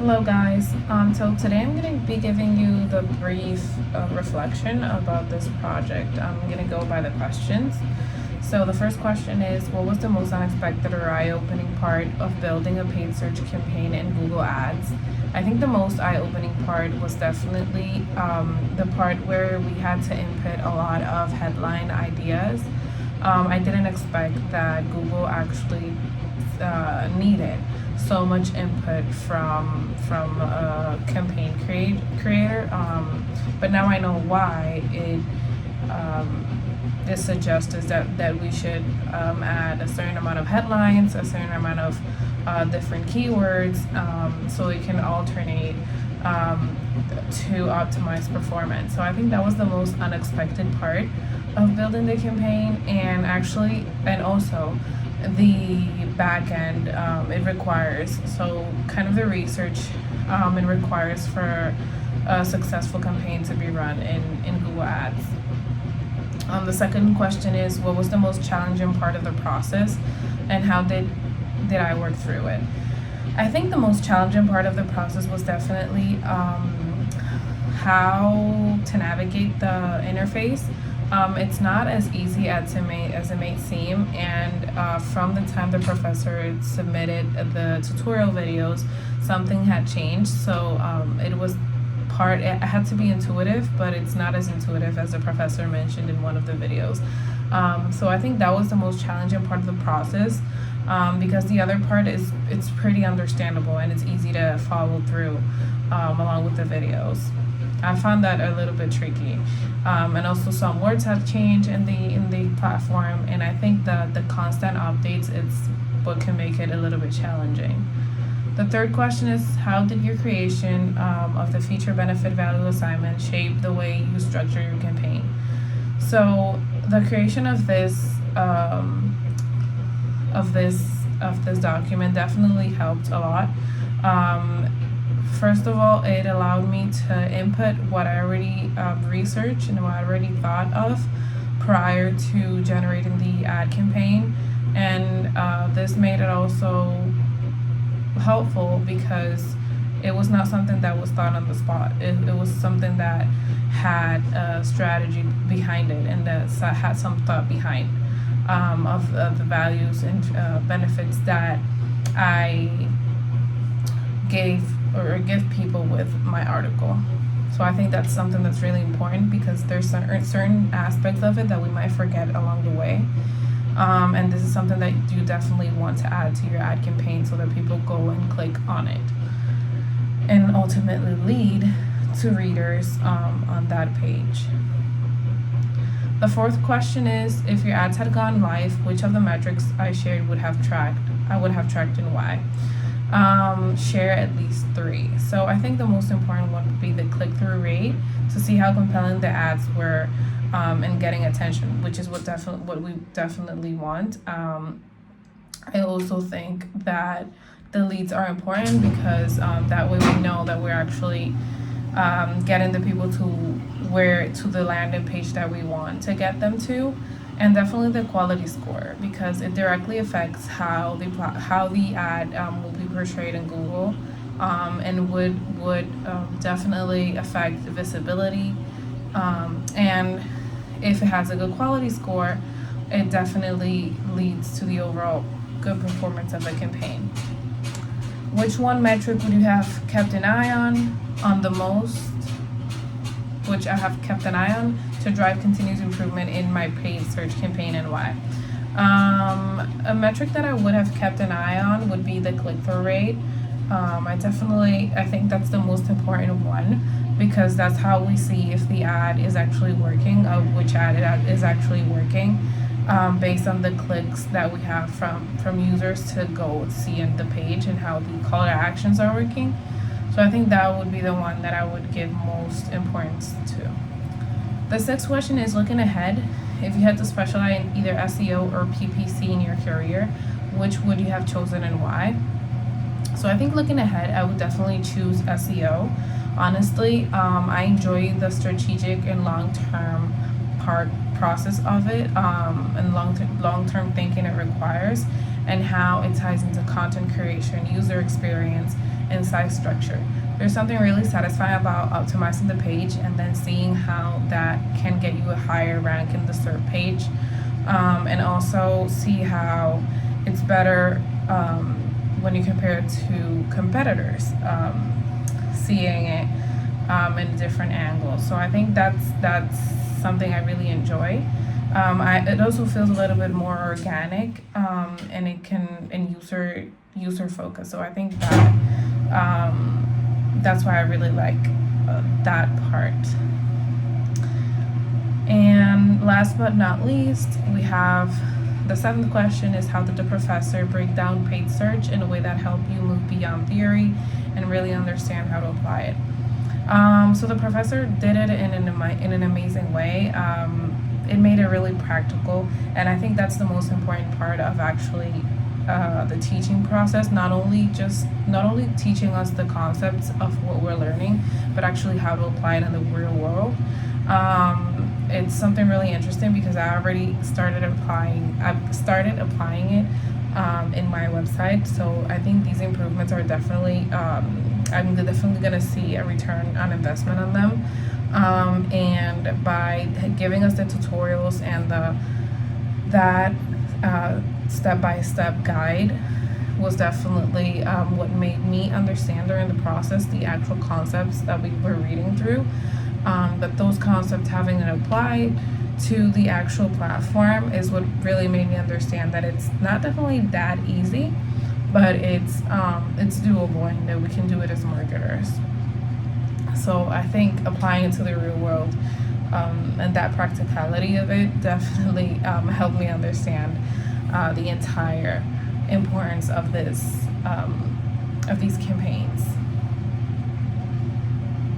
Hello guys. So today I'm going to be giving you the brief reflection about this project. I'm going to go by the questions. So the first question is, what was the most unexpected or eye-opening part of building a paid search campaign in Google Ads? I think the most eye-opening part was definitely the part where we had to input a lot of headline ideas. I didn't expect that Google actually needed so much input from a campaign creator, but now I know why it suggests that we should add a certain amount of headlines, a certain amount of different keywords, so it can alternate to optimize performance. So I think that was the most unexpected part of building the campaign, and also the back end it requires. So kind of the research it requires for a successful campaign to be run in Google Ads. The second question is, what was the most challenging part of the process, and how did I work through it? I think the most challenging part of the process was definitely how to navigate the interface. It's not as easy as it may seem, and from the time the professor submitted the tutorial videos, something had changed. So it had to be intuitive, but it's not as intuitive as the professor mentioned in one of the videos. So I think that was the most challenging part of the process, because the other part it's pretty understandable and it's easy to follow through along with the videos. I found that a little bit tricky, and also some words have changed in the platform, and I think the constant updates it's what can make it a little bit challenging. The third question is, how did your creation of the feature benefit value assignment shape the way you structure your campaign? So the creation of this document definitely helped a lot. First of all, it allowed me to input what I already researched and what I already thought of prior to generating the ad campaign, and this made it also helpful because it was not something that was thought on the spot. It was something that had a strategy behind it, and that had some thought behind of the values and benefits that I give people with my article. So I think that's something that's really important, because there's certain aspects of it that we might forget along the way. And this is something that you definitely want to add to your ad campaign so that people go and click on it and ultimately lead to readers on that page. The fourth question is, if your ads had gone live, which of the metrics I shared would have tracked and why? Share at least 3. So I think the most important one would be the click-through rate, to see how compelling the ads were and getting attention, which is what we definitely want. I also think that the leads are important, because that way we know that we're actually getting the people to the landing page that we want to get them to. And definitely the quality score, because it directly affects how the ad will be portrayed in Google, and would definitely affect visibility. And if it has a good quality score, it definitely leads to the overall good performance of a campaign. Which one metric would you have kept an eye on the most? Which I have kept an eye on to drive continuous improvement in my paid search campaign, and why? A metric that I would have kept an eye on would be the click-through rate. I think that's the most important one, because that's how we see if the ad is actually working, which ad it is actually working, based on the clicks that we have from users to go see in the page, and how the call to actions are working. So I think that would be the one that I would give most importance to. The sixth question is, looking ahead, if you had to specialize in either SEO or PPC in your career, which would you have chosen and why? So I think looking ahead, I would definitely choose SEO. Honestly, I enjoy the strategic and long-term process of it, and long-term thinking it requires, and how it ties into content creation, user experience, and site structure. There's something really satisfying about optimizing the page and then seeing how that can get you a higher rank in the SERP page, and also see how it's better when you compare it to competitors, seeing it in a different angle. So I think that's something I really enjoy. It also feels a little bit more organic, and it can and user focused. So I think that that's why I really like that part. And last but not least, we have the seventh question is, how did the professor break down paid search in a way that helped you move beyond theory and really understand how to apply it? So the professor did it in an amazing way. It made it really practical, and I think that's the most important part of actually the teaching process. Not only teaching us the concepts of what we're learning, but actually how to apply it in the real world. It's something really interesting because I already started applying. I've started applying it in my website. So I think these improvements are definitely. I'm definitely gonna see a return on investment on them. And by giving us the tutorials and that step-by-step guide was definitely what made me understand during the process the actual concepts that we were reading through. But those concepts, having it applied to the actual platform, is what really made me understand that it's not definitely that easy, but it's doable, and that we can do it as marketers. So I think applying it to the real world, and that practicality of it definitely helped me understand the entire importance of this of these campaigns.